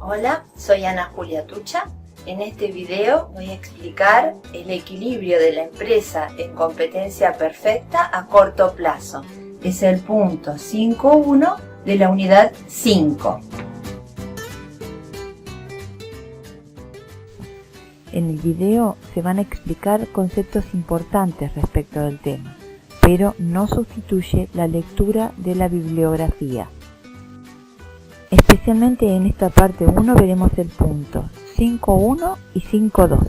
Hola, soy Ana Julia Tucha. En este video voy a explicar el equilibrio de la empresa en competencia perfecta a corto plazo. Es el punto 5.1 de la unidad 5. En el video se van a explicar conceptos importantes respecto del tema, pero no sustituye la lectura de la bibliografía. Especialmente en esta parte 1 veremos el punto 5.1 y 5.2.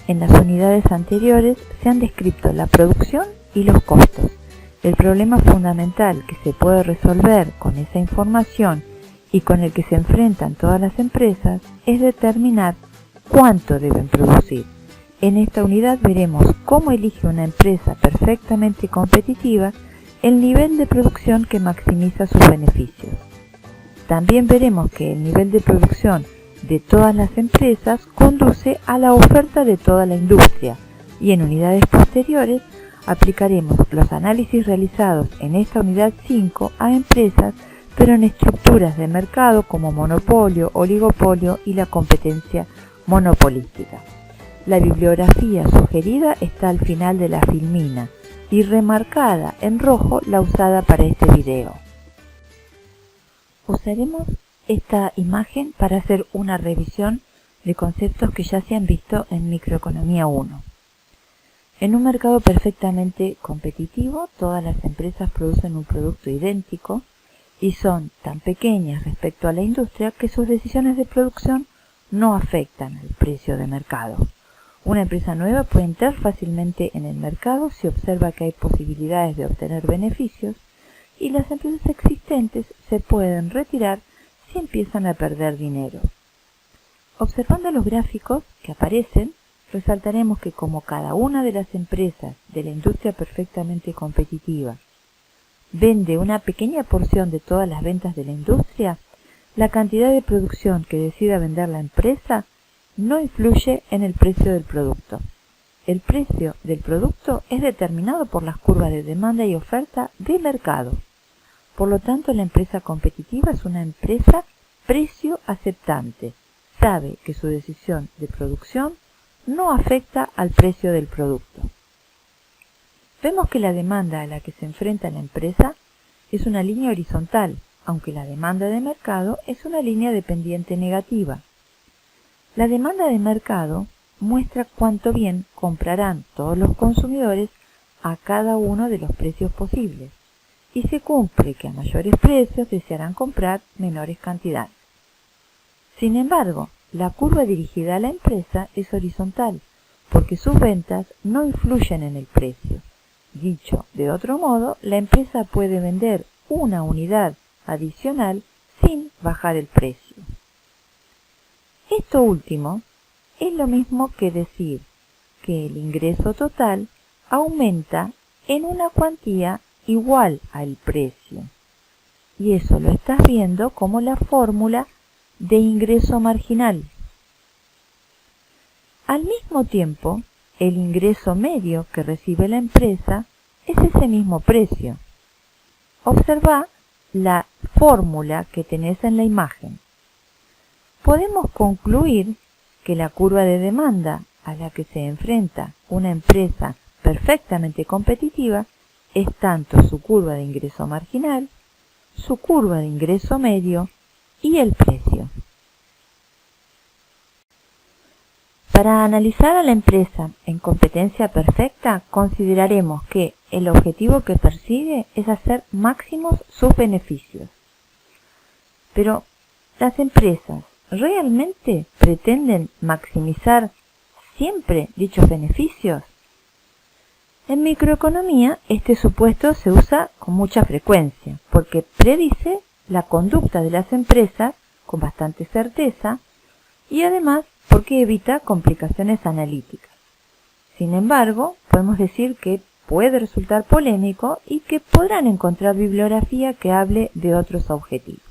En las unidades anteriores se han descrito la producción y los costos. El problema fundamental que se puede resolver con esa información y con el que se enfrentan todas las empresas es determinar cuánto deben producir. En esta unidad veremos cómo elige una empresa perfectamente competitiva el nivel de producción que maximiza sus beneficios. También veremos que el nivel de producción de todas las empresas conduce a la oferta de toda la industria y en unidades posteriores aplicaremos los análisis realizados en esta unidad 5 a empresas, pero en estructuras de mercado como monopolio, oligopolio y la competencia monopolística. La bibliografía sugerida está al final de la filmina y remarcada en rojo la usada para este video. Usaremos esta imagen para hacer una revisión de conceptos que ya se han visto en Microeconomía 1. En un mercado perfectamente competitivo, todas las empresas producen un producto idéntico y son tan pequeñas respecto a la industria que sus decisiones de producción no afectan al precio de mercado. Una empresa nueva puede entrar fácilmente en el mercado si observa que hay posibilidades de obtener beneficios, y las empresas existentes se pueden retirar si empiezan a perder dinero. Observando los gráficos que aparecen, resaltaremos que como cada una de las empresas de la industria perfectamente competitiva vende una pequeña porción de todas las ventas de la industria, la cantidad de producción que decida vender la empresa no influye en el precio del producto. El precio del producto es determinado por las curvas de demanda y oferta de mercado. Por lo tanto, la empresa competitiva es una empresa precio aceptante. Sabe que su decisión de producción no afecta al precio del producto. Vemos que la demanda a la que se enfrenta la empresa es una línea horizontal, aunque la demanda de mercado es una línea de pendiente negativa. La demanda de mercado muestra cuánto bien comprarán todos los consumidores a cada uno de los precios posibles, y se cumple que a mayores precios desearán comprar menores cantidades. Sin embargo, la curva dirigida a la empresa es horizontal, porque sus ventas no influyen en el precio. Dicho de otro modo, la empresa puede vender una unidad adicional sin bajar el precio. Esto último es lo mismo que decir que el ingreso total aumenta en una cuantía igual al precio. Y eso lo estás viendo como la fórmula de ingreso marginal. Al mismo tiempo, el ingreso medio que recibe la empresa es ese mismo precio. Observa la fórmula que tenés en la imagen. Podemos concluir que la curva de demanda a la que se enfrenta una empresa perfectamente competitiva es tanto su curva de ingreso marginal, su curva de ingreso medio y el precio. Para analizar a la empresa en competencia perfecta, consideraremos que el objetivo que persigue es hacer máximos sus beneficios. Pero, ¿las empresas realmente pretenden maximizar siempre dichos beneficios? En microeconomía, este supuesto se usa con mucha frecuencia, porque predice la conducta de las empresas con bastante certeza y además porque evita complicaciones analíticas. Sin embargo, podemos decir que puede resultar polémico y que podrán encontrar bibliografía que hable de otros objetivos.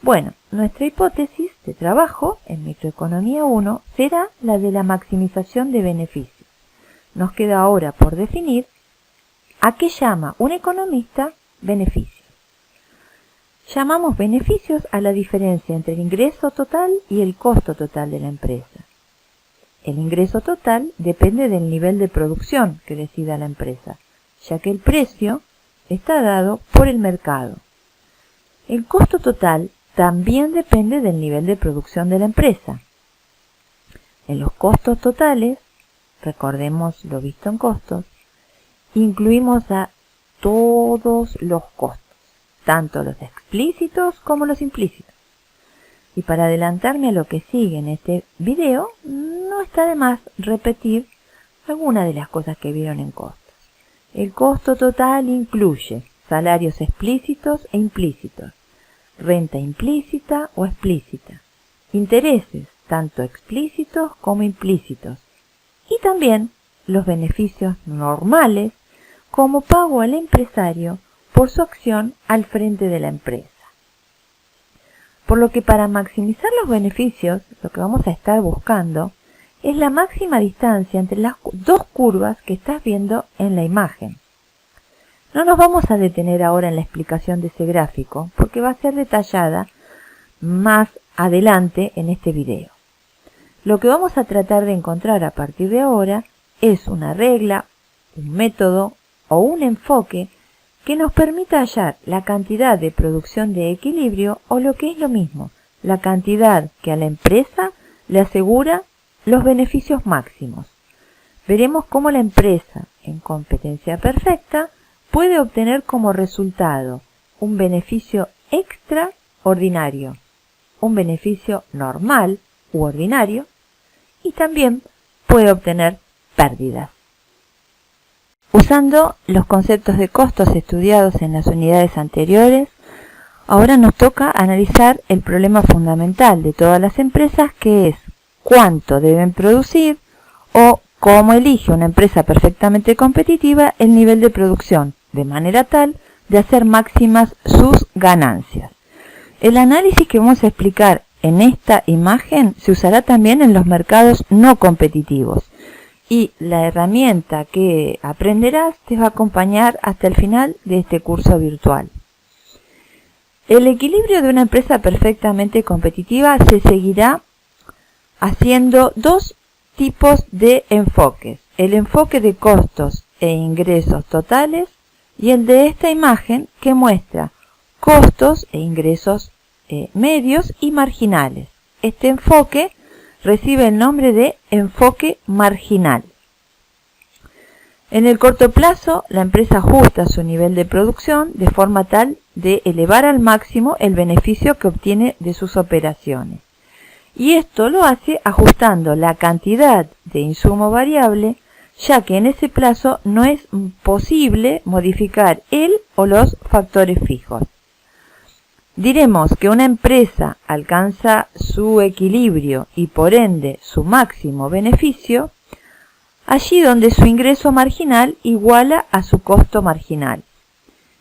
Bueno, nuestra hipótesis de trabajo en Microeconomía 1 será la de la maximización de beneficios. Nos queda ahora por definir a qué llama un economista beneficios. Llamamos beneficios a la diferencia entre el ingreso total y el costo total de la empresa. El ingreso total depende del nivel de producción que decida la empresa, ya que el precio está dado por el mercado. El costo total también depende del nivel de producción de la empresa. En los costos totales, recordemos lo visto en costos, incluimos a todos los costos, tanto los explícitos como los implícitos. Y para adelantarme a lo que sigue en este video, no está de más repetir algunas de las cosas que vieron en costos. El costo total incluye salarios explícitos e implícitos, renta implícita o explícita, intereses tanto explícitos como implícitos, y también los beneficios normales como pago al empresario por su acción al frente de la empresa. Por lo que para maximizar los beneficios, lo que vamos a estar buscando es la máxima distancia entre las dos curvas que estás viendo en la imagen. No nos vamos a detener ahora en la explicación de ese gráfico, porque va a ser detallada más adelante en este video. Lo que vamos a tratar de encontrar a partir de ahora es una regla, un método o un enfoque que nos permita hallar la cantidad de producción de equilibrio o lo que es lo mismo, la cantidad que a la empresa le asegura los beneficios máximos. Veremos cómo la empresa en competencia perfecta puede obtener como resultado un beneficio extraordinario, un beneficio normal u ordinario y también puede obtener pérdidas. Usando los conceptos de costos estudiados en las unidades anteriores, ahora nos toca analizar el problema fundamental de todas las empresas, que es cuánto deben producir o cómo elige una empresa perfectamente competitiva el nivel de producción, de manera tal de hacer máximas sus ganancias. El análisis que vamos a explicar en esta imagen se usará también en los mercados no competitivos. Y la herramienta que aprenderás te va a acompañar hasta el final de este curso virtual. El equilibrio de una empresa perfectamente competitiva se seguirá haciendo dos tipos de enfoques. El enfoque de costos e ingresos totales y el de esta imagen que muestra costos e ingresos medios y marginales. Este enfoque recibe el nombre de enfoque marginal. En el corto plazo, la empresa ajusta su nivel de producción de forma tal de elevar al máximo el beneficio que obtiene de sus operaciones. Y esto lo hace ajustando la cantidad de insumo variable, ya que en ese plazo no es posible modificar el o los factores fijos. Diremos que una empresa alcanza su equilibrio y por ende su máximo beneficio allí donde su ingreso marginal iguala a su costo marginal.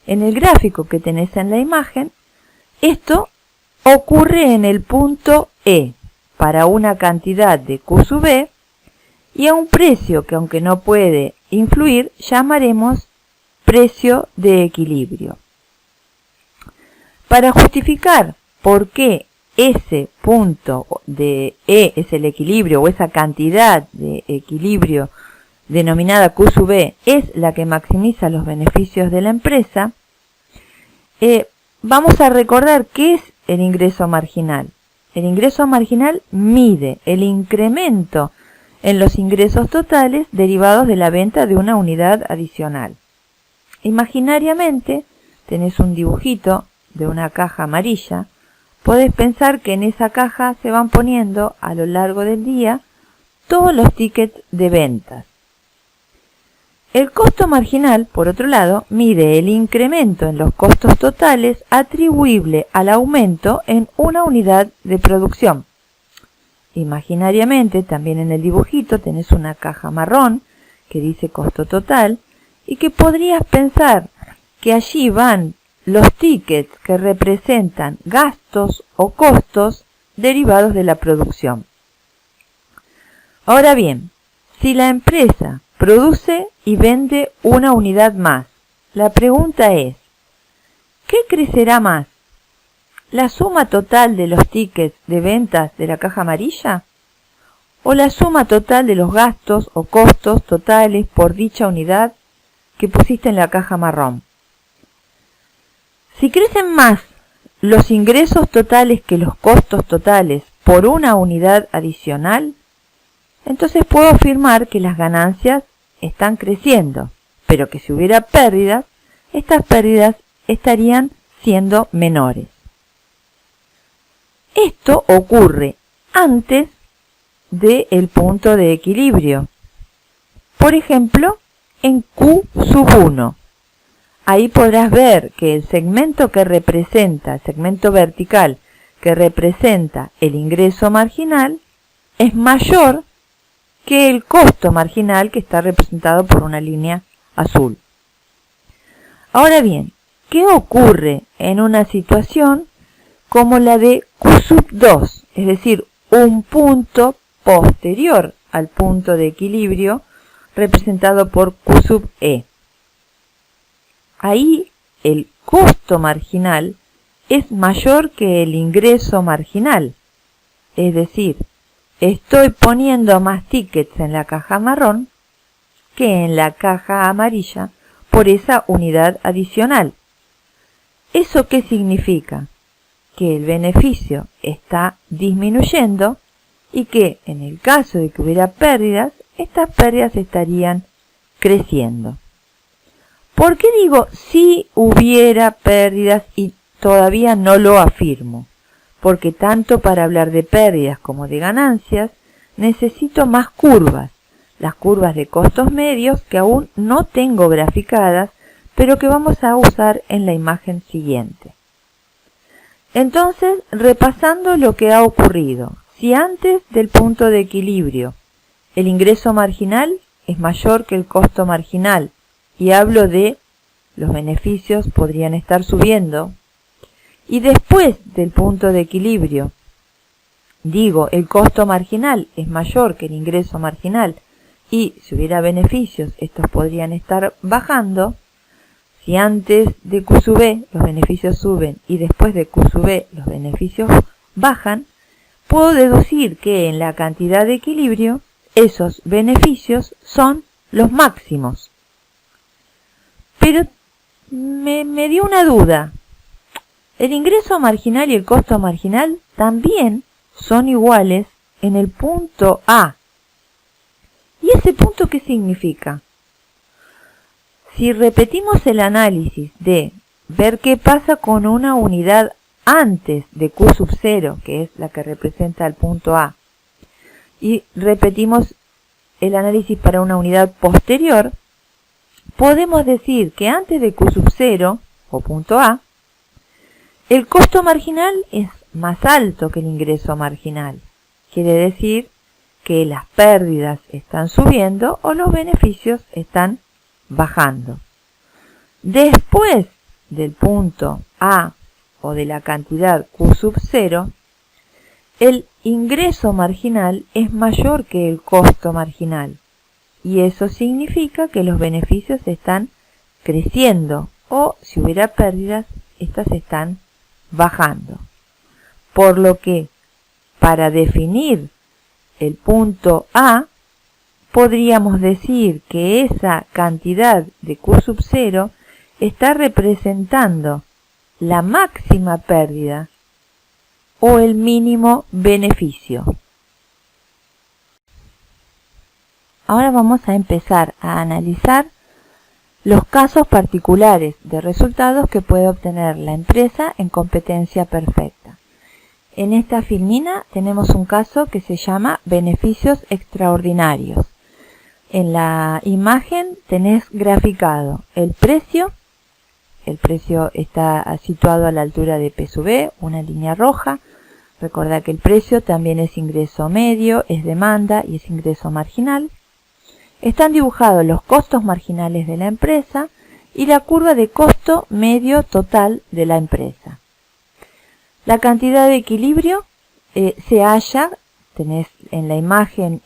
En el gráfico que tenés en la imagen, esto ocurre en el punto E para una cantidad de Q sub E y a un precio que, aunque no puede influir, llamaremos precio de equilibrio. Para justificar por qué ese punto de E es el equilibrio o esa cantidad de equilibrio denominada Q sub E es la que maximiza los beneficios de la empresa, vamos a recordar qué es el ingreso marginal. El ingreso marginal mide el incremento en los ingresos totales derivados de la venta de una unidad adicional. Imaginariamente tenés un dibujito de una caja amarilla. Podés pensar que en esa caja se van poniendo a lo largo del día todos los tickets de ventas. El costo marginal, por otro lado, mide el incremento en los costos totales atribuible al aumento en una unidad de producción. Imaginariamente, también en el dibujito tenés una caja marrón que dice costo total y que podrías pensar que allí van los tickets que representan gastos o costos derivados de la producción. Ahora bien, si la empresa produce y vende una unidad más, la pregunta es, ¿qué crecerá más? la suma total de los tickets de ventas de la caja amarilla o la suma total de los gastos o costos totales por dicha unidad que pusiste en la caja marrón. Si crecen más los ingresos totales que los costos totales por una unidad adicional, entonces puedo afirmar que las ganancias están creciendo, pero que si hubiera pérdidas, estas pérdidas estarían siendo menores. Esto ocurre antes del punto de equilibrio. Por ejemplo, en Q sub 1. Ahí podrás ver que el segmento que representa, el segmento vertical que representa el ingreso marginal, es mayor que el costo marginal que está representado por una línea azul. Ahora bien, ¿qué ocurre en una situación como la de Q sub 2? Es decir, un punto posterior al punto de equilibrio representado por Q sub E. Ahí el costo marginal es mayor que el ingreso marginal. Es decir, estoy poniendo más tickets en la caja marrón que en la caja amarilla por esa unidad adicional. ¿Eso qué significa? Que el beneficio está disminuyendo y que en el caso de que hubiera pérdidas, estas pérdidas estarían creciendo. ¿Por qué digo si hubiera pérdidas y todavía no lo afirmo? Porque tanto para hablar de pérdidas como de ganancias necesito más curvas, las curvas de costos medios que aún no tengo graficadas, pero que vamos a usar en la imagen siguiente. Entonces, repasando lo que ha ocurrido, si antes del punto de equilibrio el ingreso marginal es mayor que el costo marginal, y hablo de los beneficios podrían estar subiendo, y después del punto de equilibrio digo el costo marginal es mayor que el ingreso marginal, y si hubiera beneficios estos podrían estar bajando. Si antes de Q sub E los beneficios suben y después de Q sub E los beneficios bajan, puedo deducir que en la cantidad de equilibrio esos beneficios son los máximos. Pero me dio una duda. El ingreso marginal y el costo marginal también son iguales en el punto A. ¿Y ese punto qué significa? Si repetimos el análisis de ver qué pasa con una unidad antes de Q sub 0, que es la que representa el punto A, y repetimos el análisis para una unidad posterior, podemos decir que antes de Q sub 0, o punto A, el costo marginal es más alto que el ingreso marginal. Quiere decir que las pérdidas están subiendo o los beneficios están bajando. Después del punto A o de la cantidad Q sub 0, el ingreso marginal es mayor que el costo marginal, y eso significa que los beneficios están creciendo, o si hubiera pérdidas, estas están bajando. Por lo que, para definir el punto A, podríamos decir que esa cantidad de Q sub 0 está representando la máxima pérdida o el mínimo beneficio. Ahora vamos a empezar a analizar los casos particulares de resultados que puede obtener la empresa en competencia perfecta. En esta filmina tenemos un caso que se llama beneficios extraordinarios. En la imagen tenés graficado el precio está situado a la altura de P sub E, una línea roja. Recordá que el precio también es ingreso medio, es demanda y es ingreso marginal. Están dibujados los costos marginales de la empresa y la curva de costo medio total de la empresa. La cantidad de equilibrio se halla, tenés en la imagen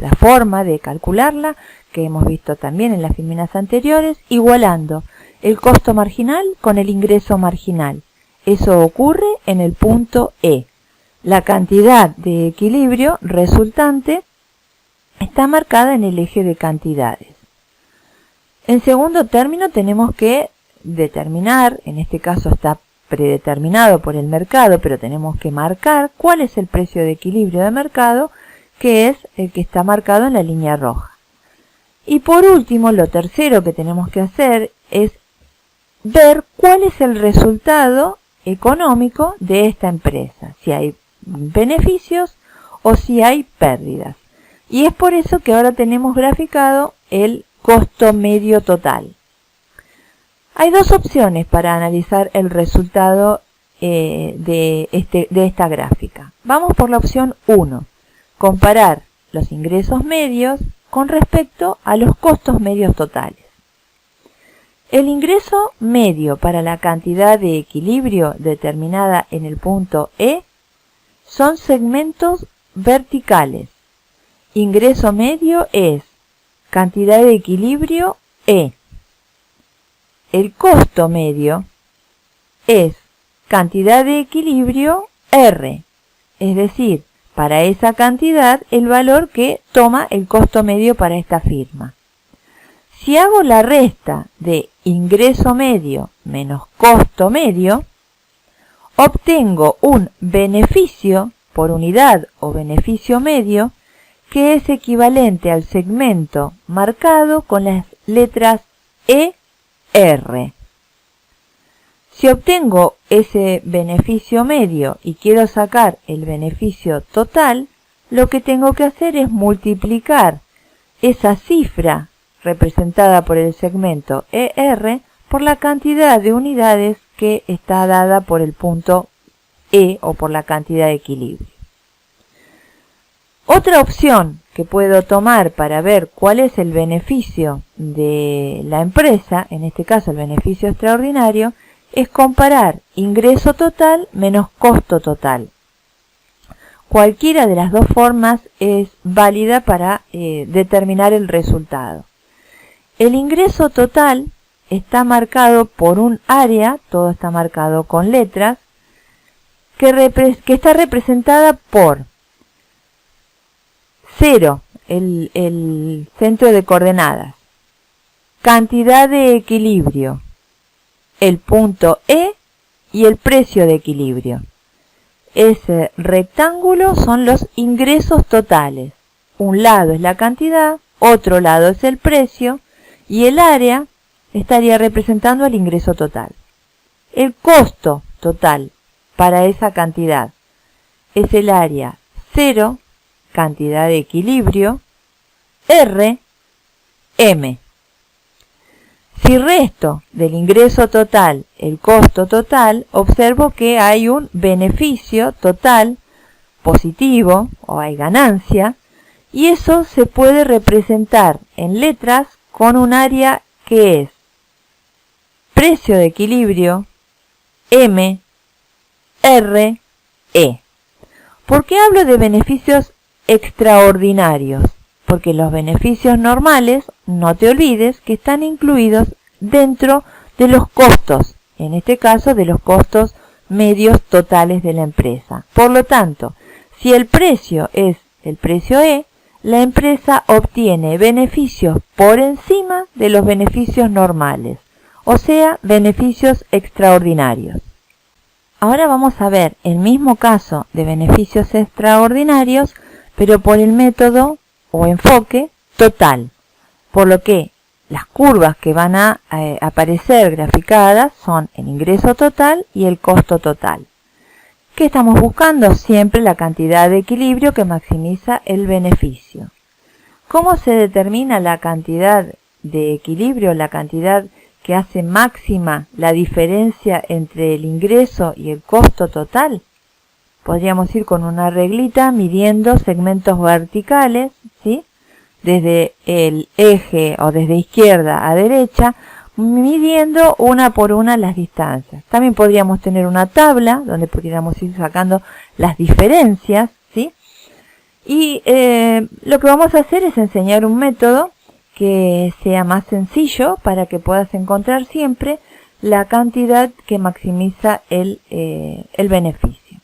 la forma de calcularla, que hemos visto también en las filminas anteriores, igualando el costo marginal con el ingreso marginal. Eso ocurre en el punto E. La cantidad de equilibrio resultante está marcada en el eje de cantidades. En segundo término tenemos que determinar, en este caso está predeterminado por el mercado, pero tenemos que marcar cuál es el precio de equilibrio de mercado, que es el que está marcado en la línea roja. Y por último, lo tercero que tenemos que hacer es ver cuál es el resultado económico de esta empresa, si hay beneficios o si hay pérdidas. Y es por eso que ahora tenemos graficado el costo medio total. Hay dos opciones para analizar el resultado de esta gráfica. Vamos por la opción 1, comparar los ingresos medios con respecto a los costos medios totales. El ingreso medio para la cantidad de equilibrio determinada en el punto E son segmentos verticales. Ingreso medio es cantidad de equilibrio E. El costo medio es cantidad de equilibrio R, es decir, para esa cantidad el valor que toma el costo medio para esta firma. Si hago la resta de ingreso medio menos costo medio, obtengo un beneficio por unidad o beneficio medio que es equivalente al segmento marcado con las letras ER. Si obtengo ese beneficio medio y quiero sacar el beneficio total, lo que tengo que hacer es multiplicar esa cifra representada por el segmento ER por la cantidad de unidades que está dada por el punto E o por la cantidad de equilibrio. Otra opción que puedo tomar para ver cuál es el beneficio de la empresa, en este caso el beneficio extraordinario, es comparar ingreso total menos costo total. Cualquiera de las dos formas es válida para determinar el resultado. El ingreso total está marcado por un área, todo está marcado con letras, que está representada por 0, el centro de coordenadas, cantidad de equilibrio, el punto E y el precio de equilibrio. Ese rectángulo son los ingresos totales. Un lado es la cantidad, otro lado es el precio y el área estaría representando el ingreso total. El costo total para esa cantidad es el área 0, cantidad de equilibrio, R, M. Si resto del ingreso total el costo total, observo que hay un beneficio total positivo o hay ganancia, y eso se puede representar en letras con un área que es precio de equilibrio, M, R, E. ¿Por qué hablo de beneficios extraordinarios? Porque los beneficios normales, no te olvides que están incluidos dentro de los costos, en este caso de los costos medios totales de la empresa. Por lo tanto, si el precio es el precio E, la empresa obtiene beneficios por encima de los beneficios normales, o sea, beneficios extraordinarios. Ahora vamos a ver el mismo caso de beneficios extraordinarios, pero por el método o enfoque total, por lo que las curvas que van a aparecer graficadas son el ingreso total y el costo total. ¿Qué estamos buscando? Siempre la cantidad de equilibrio que maximiza el beneficio. ¿Cómo se determina la cantidad de equilibrio, la cantidad que hace máxima la diferencia entre el ingreso y el costo total? Podríamos ir con una reglita midiendo segmentos verticales, ¿sí? Desde el eje o desde izquierda a derecha, midiendo una por una las distancias. También podríamos tener una tabla donde pudiéramos ir sacando las diferencias, ¿sí? Y lo que vamos a hacer es enseñar un método que sea más sencillo para que puedas encontrar siempre la cantidad que maximiza el beneficio.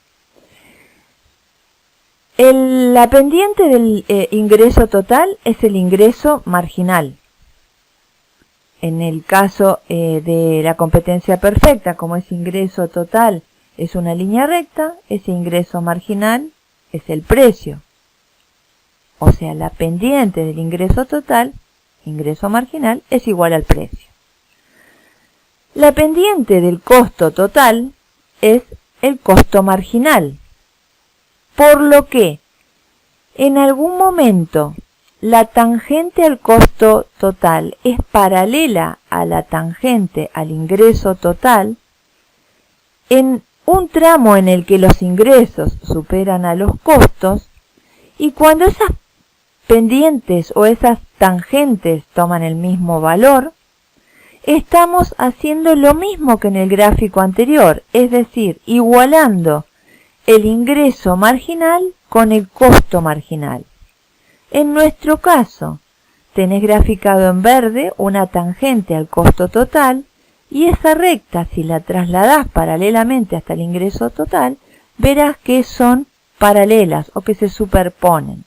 La pendiente del ingreso total es el ingreso marginal. En el caso de la competencia perfecta, como ese ingreso total es una línea recta, ese ingreso marginal es el precio. O sea, la pendiente del ingreso total, ingreso marginal, es igual al precio. La pendiente del costo total es el costo marginal. Por lo que, en algún momento, la tangente al costo total es paralela a la tangente al ingreso total. En un tramo en el que los ingresos superan a los costos, y cuando esas pendientes o esas tangentes toman el mismo valor, estamos haciendo lo mismo que en el gráfico anterior, es decir, igualando el ingreso marginal con el costo marginal. En nuestro caso, tenés graficado en verde una tangente al costo total, y esa recta, si la trasladás paralelamente hasta el ingreso total, verás que son paralelas o que se superponen.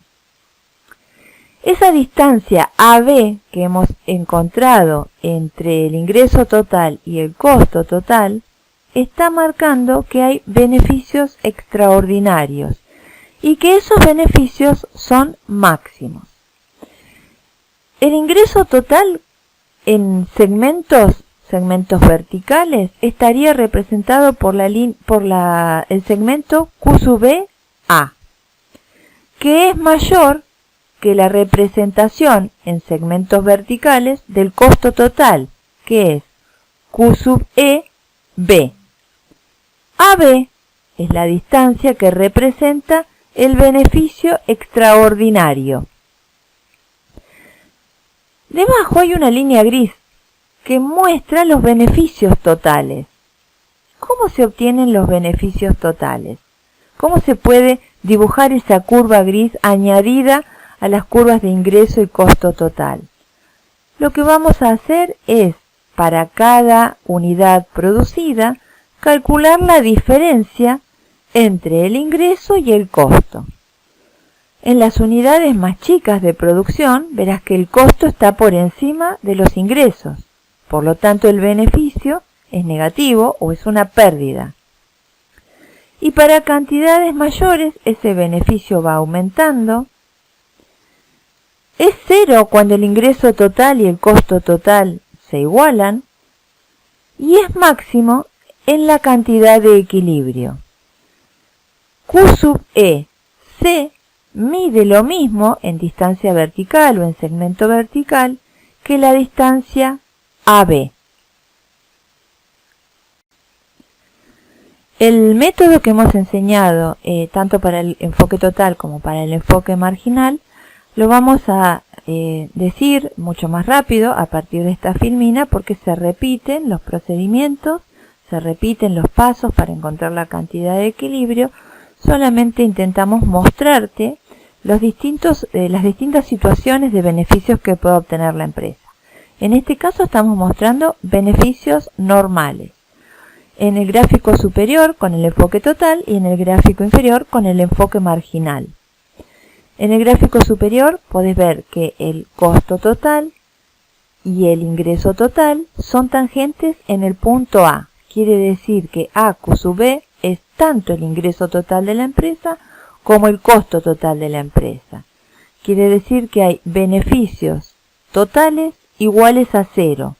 Esa distancia AB que hemos encontrado entre el ingreso total y el costo total está marcando que hay beneficios extraordinarios y que esos beneficios son máximos. El ingreso total en segmentos verticales estaría representado por el segmento Q sub B A, que es mayor que la representación en segmentos verticales del costo total, que es Q sub E B. AB es la distancia que representa el beneficio extraordinario. Debajo hay una línea gris que muestra los beneficios totales. ¿Cómo se obtienen los beneficios totales? ¿Cómo se puede dibujar esa curva gris añadida a las curvas de ingreso y costo total? Lo que vamos a hacer es, para cada unidad producida, calcular la diferencia entre el ingreso y el costo. En las unidades más chicas de producción verás que el costo está por encima de los ingresos. Por lo tanto, el beneficio es negativo o es una pérdida. Y para cantidades mayores, ese beneficio va aumentando. Es cero cuando el ingreso total y el costo total se igualan. Y es máximo en la cantidad de equilibrio. Q sub E C mide lo mismo en distancia vertical o en segmento vertical que la distancia AB. El método que hemos enseñado tanto para el enfoque total como para el enfoque marginal lo vamos a decir mucho más rápido a partir de esta filmina, porque se repiten los procedimientos, se repiten los pasos para encontrar la cantidad de equilibrio. Solamente intentamos mostrarte las distintas situaciones de beneficios que puede obtener la empresa. En este caso estamos mostrando beneficios normales. En el gráfico superior con el enfoque total y en el gráfico inferior con el enfoque marginal. En el gráfico superior podés ver que el costo total y el ingreso total son tangentes en el punto A. Quiere decir que AQ sub B es tanto el ingreso total de la empresa como el costo total de la empresa. Quiere decir que hay beneficios totales iguales a cero.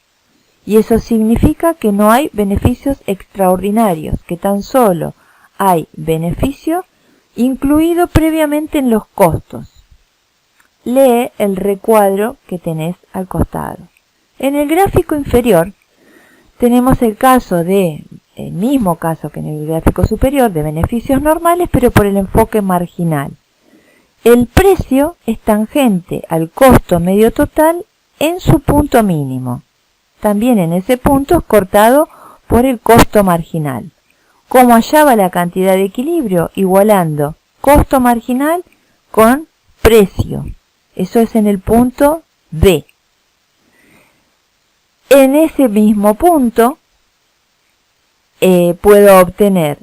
Y eso significa que no hay beneficios extraordinarios, que tan solo hay beneficio incluido previamente en los costos. Lee el recuadro que tenés al costado. En el gráfico inferior tenemos el mismo caso que en el gráfico superior de beneficios normales, pero por el enfoque marginal. El precio es tangente al costo medio total en su punto mínimo. También en ese punto es cortado por el costo marginal. ¿Cómo hallaba la cantidad de equilibrio? Igualando costo marginal con precio. Eso es en el punto B. En ese mismo punto puedo obtener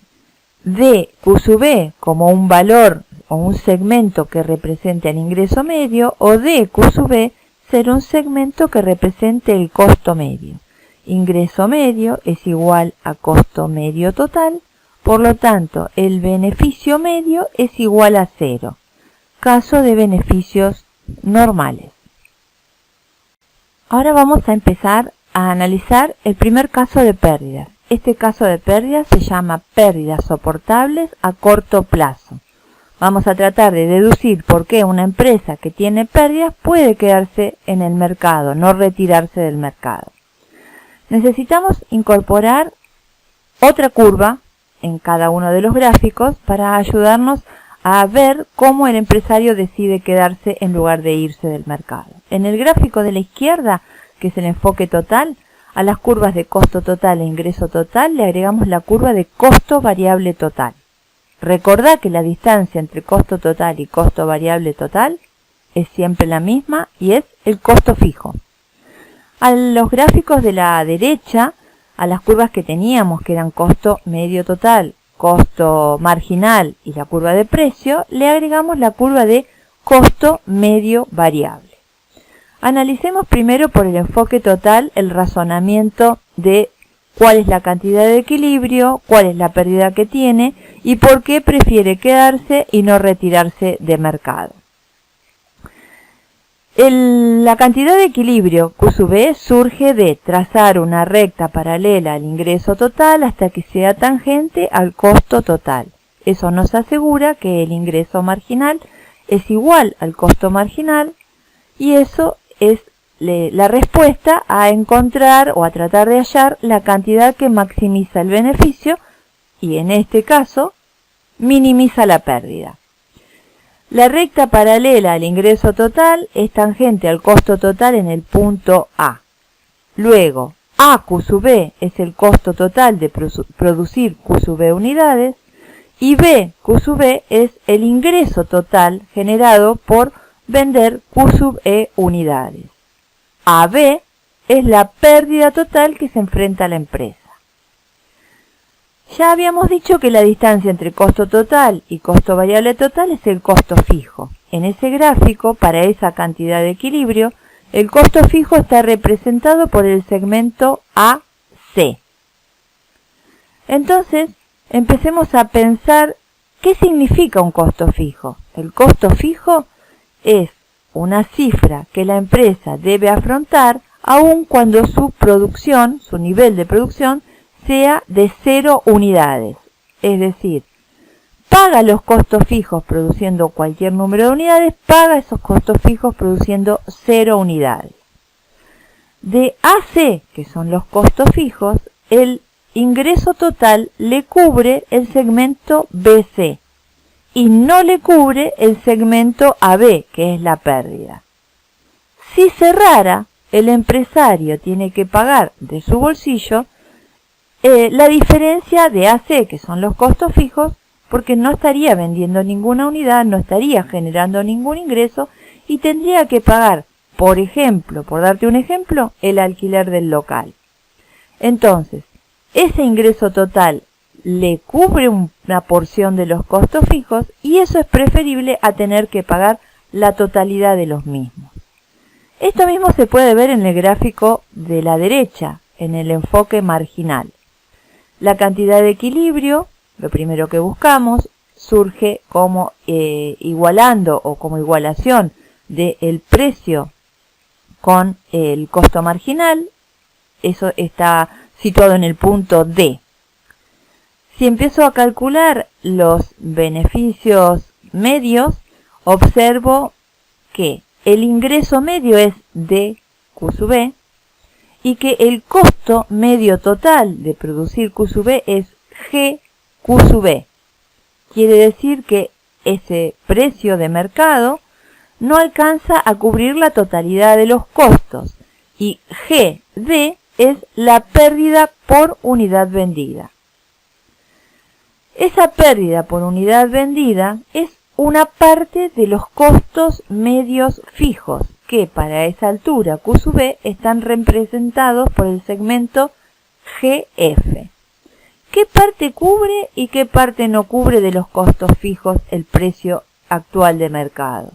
D Q sub E como un valor o un segmento que represente el ingreso medio, o D Q sub E ser un segmento que represente el costo medio. Ingreso medio es igual a costo medio total, por lo tanto el beneficio medio es igual a 0. Caso de beneficios normales. Ahora vamos a empezar a analizar el primer caso de pérdidas. Este caso de pérdidas se llama pérdidas soportables a corto plazo. Vamos a tratar de deducir por qué una empresa que tiene pérdidas puede quedarse en el mercado, no retirarse del mercado. Necesitamos incorporar otra curva en cada uno de los gráficos para ayudarnos a ver cómo el empresario decide quedarse en lugar de irse del mercado. En el gráfico de la izquierda, que es el enfoque total, a las curvas de costo total e ingreso total le agregamos la curva de costo variable total. Recordá que la distancia entre costo total y costo variable total es siempre la misma y es el costo fijo. A los gráficos de la derecha, a las curvas que teníamos, que eran costo medio total, costo marginal y la curva de precio, le agregamos la curva de costo medio variable. Analicemos primero por el enfoque total el razonamiento de cuál es la cantidad de equilibrio, cuál es la pérdida que tiene y por qué prefiere quedarse y no retirarse de mercado. La cantidad de equilibrio Q sub E surge de trazar una recta paralela al ingreso total hasta que sea tangente al costo total. Eso nos asegura que el ingreso marginal es igual al costo marginal y eso es la respuesta a encontrar o a tratar de hallar la cantidad que maximiza el beneficio y en este caso minimiza la pérdida. La recta paralela al ingreso total es tangente al costo total en el punto A. Luego, AQ sub E es el costo total de producir Q sub E unidades y BQ sub E es el ingreso total generado por vender Q sub E unidades. AB es la pérdida total que se enfrenta a la empresa. Ya habíamos dicho que la distancia entre costo total y costo variable total es el costo fijo. En ese gráfico, para esa cantidad de equilibrio, el costo fijo está representado por el segmento AC. Entonces, empecemos a pensar qué significa un costo fijo. El costo fijo es una cifra que la empresa debe afrontar aun cuando su producción, su nivel de producción, sea de 0 unidades. Es decir, paga los costos fijos produciendo cualquier número de unidades, paga esos costos fijos produciendo 0 unidades. De AC, que son los costos fijos, el ingreso total le cubre el segmento BC y no le cubre el segmento AB, que es la pérdida. Si cerrara, el empresario tiene que pagar de su bolsillo la diferencia de AC, que son los costos fijos, porque no estaría vendiendo ninguna unidad, no estaría generando ningún ingreso y tendría que pagar, por ejemplo, por darte un ejemplo, el alquiler del local. Entonces, ese ingreso total le cubre una porción de los costos fijos y eso es preferible a tener que pagar la totalidad de los mismos. Esto mismo se puede ver en el gráfico de la derecha, en el enfoque marginal. La cantidad de equilibrio, lo primero que buscamos, surge como igualando o como igualación del precio con el costo marginal. Eso está situado en el punto D. Si empiezo a calcular los beneficios medios, observo que el ingreso medio es DQ sub E y que el costo medio total de producir Q sub E es GQ sub E. Quiere decir que ese precio de mercado no alcanza a cubrir la totalidad de los costos y GD es la pérdida por unidad vendida. Esa pérdida por unidad vendida es una parte de los costos medios fijos que para esa altura Q sub E están representados por el segmento GF. qué parte cubre y qué parte no cubre de los costos fijos el precio actual de mercado.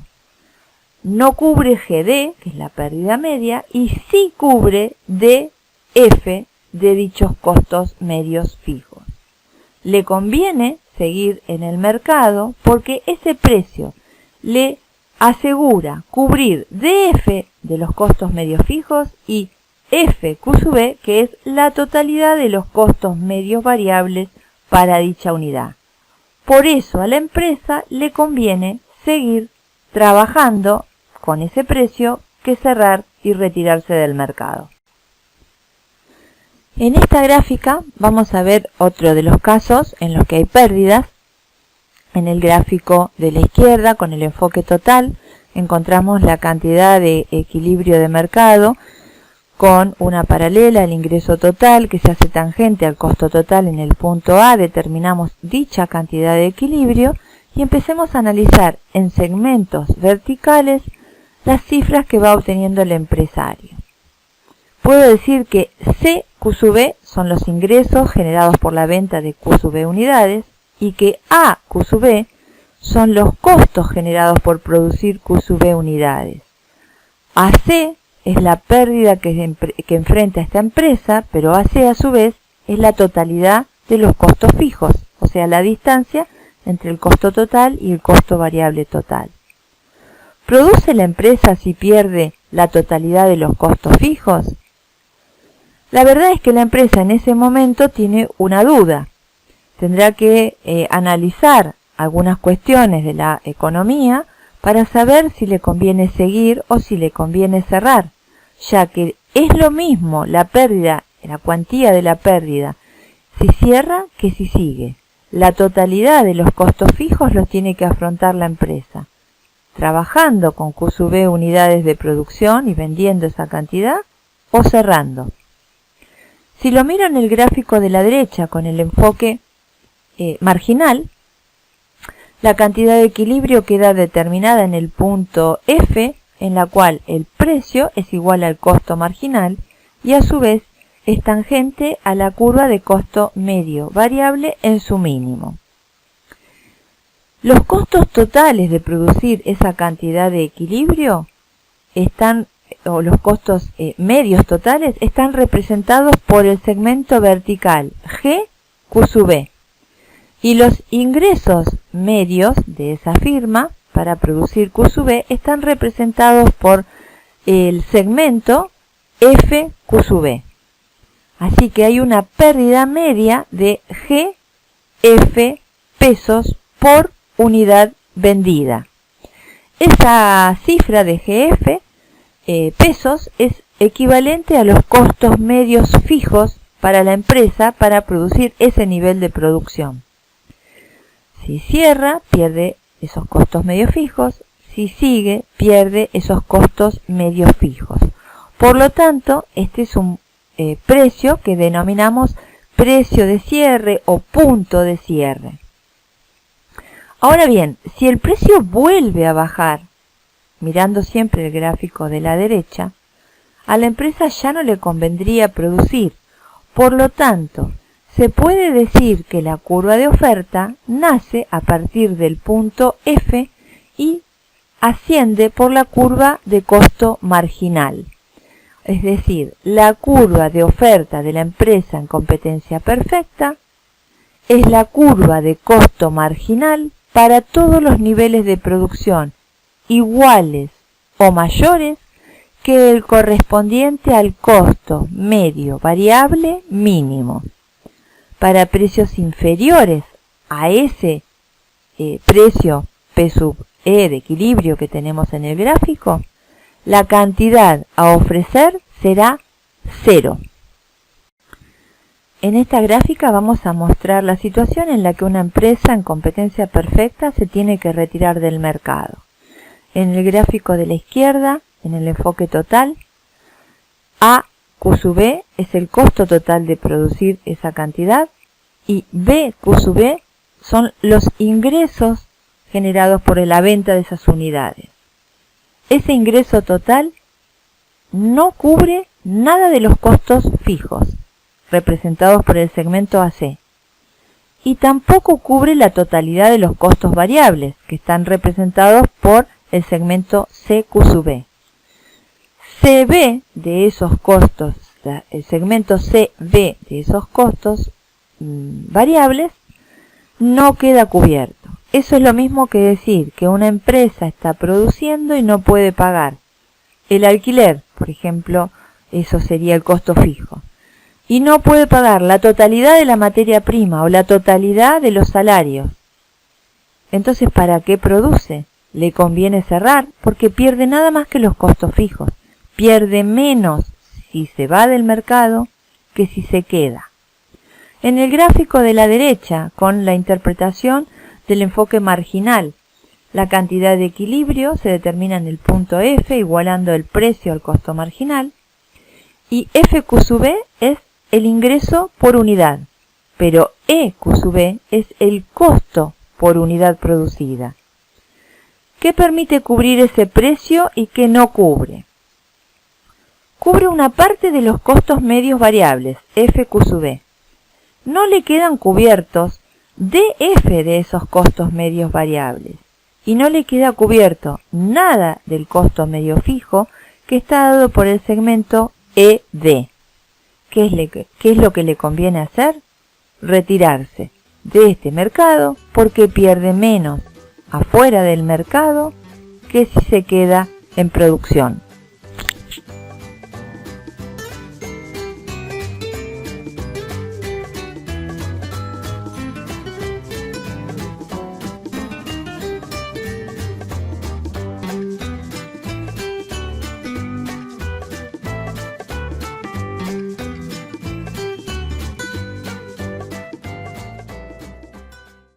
No cubre GD, que es la pérdida media, y sí cubre DF de dichos costos medios fijos. Le conviene seguir en el mercado porque ese precio le asegura cubrir DF de los costos medios fijos y FQ sub B, que es la totalidad de los costos medios variables para dicha unidad. Por eso a la empresa le conviene seguir trabajando con ese precio que cerrar y retirarse del mercado. En esta gráfica vamos a ver otro de los casos en los que hay pérdidas. En el gráfico de la izquierda, con el enfoque total, encontramos la cantidad de equilibrio de mercado con una paralela al ingreso total que se hace tangente al costo total en el punto A. Determinamos dicha cantidad de equilibrio y empecemos a analizar en segmentos verticales las cifras que va obteniendo el empresario. Puedo decir que CQ sub B son los ingresos generados por la venta de Q sub B unidades y que AQ sub B son los costos generados por producir Q sub B unidades. AC es la pérdida que enfrenta esta empresa, pero AC a su vez es la totalidad de los costos fijos, o sea, la distancia entre el costo total y el costo variable total. ¿Produce la empresa si pierde la totalidad de los costos fijos? La verdad es que la empresa en ese momento tiene una duda. Tendrá que analizar algunas cuestiones de la economía para saber si le conviene seguir o si le conviene cerrar, ya que es lo mismo la pérdida, la cuantía de la pérdida, si cierra que si sigue. La totalidad de los costos fijos los tiene que afrontar la empresa, trabajando con Q sub B unidades de producción y vendiendo esa cantidad o cerrando. Si lo miro en el gráfico de la derecha con el enfoque marginal, la cantidad de equilibrio queda determinada en el punto F, en la cual el precio es igual al costo marginal y a su vez es tangente a la curva de costo medio variable en su mínimo. Los costos totales de producir esa cantidad de equilibrio o los costos medios totales están representados por el segmento vertical GQ sub B. Y los ingresos medios de esa firma para producir Q sub B están representados por el segmento FQ sub B. Así que hay una pérdida media de GF pesos por unidad vendida. Esa cifra de GF pesos es equivalente a los costos medios fijos para la empresa para producir ese nivel de producción. Si cierra, pierde esos costos medios fijos. Si sigue, pierde esos costos medios fijos. Por lo tanto, este es un precio que denominamos precio de cierre o punto de cierre. Ahora bien, si el precio vuelve a bajar, mirando siempre el gráfico de la derecha, a la empresa ya no le convendría producir. Por lo tanto, se puede decir que la curva de oferta nace a partir del punto F y asciende por la curva de costo marginal. Es decir, la curva de oferta de la empresa en competencia perfecta es la curva de costo marginal para todos los niveles de producción iguales o mayores que el correspondiente al costo medio variable mínimo. Para precios inferiores a ese precio P sub E de equilibrio que tenemos en el gráfico, la cantidad a ofrecer será 0. En esta gráfica vamos a mostrar la situación en la que una empresa en competencia perfecta se tiene que retirar del mercado. En el gráfico de la izquierda, en el enfoque total, AQ sub B es el costo total de producir esa cantidad y BQ sub B son los ingresos generados por la venta de esas unidades. Ese ingreso total no cubre nada de los costos fijos, representados por el segmento AC, y tampoco cubre la totalidad de los costos variables, que están representados por el segmento CQ sub B. CB de esos costos, el segmento CB de esos costos variables, no queda cubierto. Eso es lo mismo que decir que una empresa está produciendo y no puede pagar el alquiler, por ejemplo, eso sería el costo fijo, y no puede pagar la totalidad de la materia prima o la totalidad de los salarios. Entonces, ¿para qué produce? Le conviene cerrar porque pierde nada más que los costos fijos. Pierde menos si se va del mercado que si se queda. En el gráfico de la derecha, con la interpretación del enfoque marginal, la cantidad de equilibrio se determina en el punto F, igualando el precio al costo marginal, y FQ sub B es el ingreso por unidad, pero EQ sub B es el costo por unidad producida. ¿Qué permite cubrir ese precio y qué no cubre? Cubre una parte de los costos medios variables, FQ sub B. No le quedan cubiertos DF de esos costos medios variables. Y no le queda cubierto nada del costo medio fijo que está dado por el segmento ED. ¿Qué es lo que le conviene hacer? Retirarse de este mercado porque pierde menos afuera del mercado que si se queda en producción.